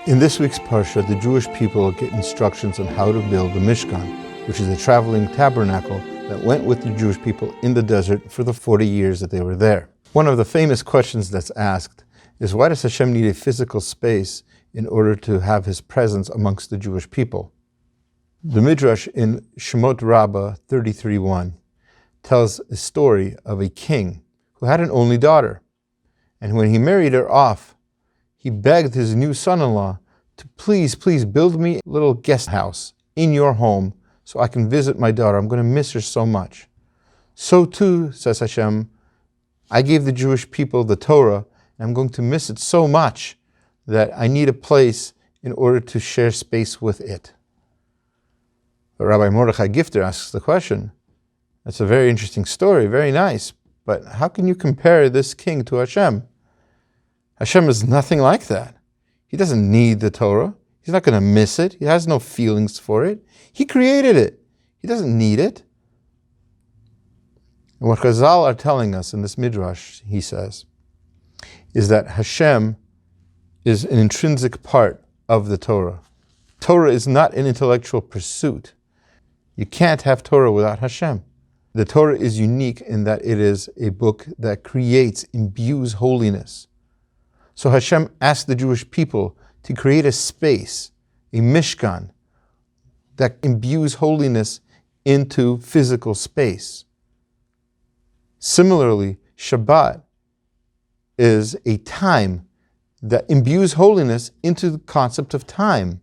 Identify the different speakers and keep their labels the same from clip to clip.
Speaker 1: In this week's Parshat, the Jewish people get instructions on how to build the Mishkan, which is a traveling tabernacle that went with the Jewish people in the desert for the 40 years that they were there. One of the famous questions that's asked is, why does H-Shem need a physical space in order to have his presence amongst the Jewish people? The Midrash in Shemot Rabbah 33:1 tells a story of a king who had an only daughter. And when he married her off, he begged his new son-in-law to please build me a little guest house in your home so I can visit my daughter. I'm going to miss her so much. So too, says H-Shem, I gave the Jewish people the Torah, and I'm going to miss it so much that I need a place in order to share space with it. But Rabbi Mordechai Gifter asks the question. That's a very interesting story, very nice, but how can you compare this king to H-Shem? H-Shem is nothing like that. He doesn't need the Torah. He's not going to miss it. He has no feelings for it. He created it. He doesn't need it. And what Chazal are telling us in this Midrash, he says, is that H-Shem is an intrinsic part of the Torah. Torah is not an intellectual pursuit. You can't have Torah without H-Shem. The Torah is unique in that it is a book that creates, imbues holiness. So H-Shem asked the Jewish people to create a space, a Mishkan, that imbues holiness into physical space. Similarly, Shabbat is a time that imbues holiness into the concept of time.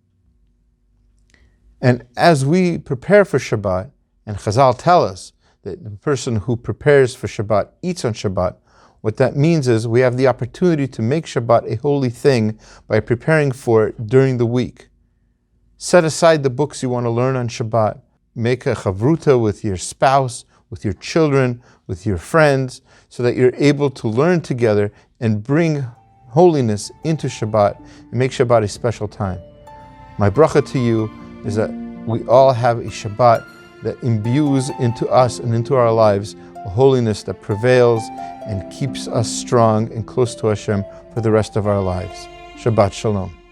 Speaker 1: And as we prepare for Shabbat, and Chazal tell us that the person who prepares for Shabbat eats on Shabbat, what that means is we have the opportunity to make Shabbat a holy thing by preparing for it during the week. Set aside the books you want to learn on Shabbat. Make a chavruta with your spouse, with your children, with your friends, so that you're able to learn together and bring holiness into Shabbat and make Shabbat a special time. My bracha to you is that we all have a Shabbat that imbues into us and into our lives a holiness that prevails and keeps us strong and close to H-Shem for the rest of our lives. Shabbat Shalom.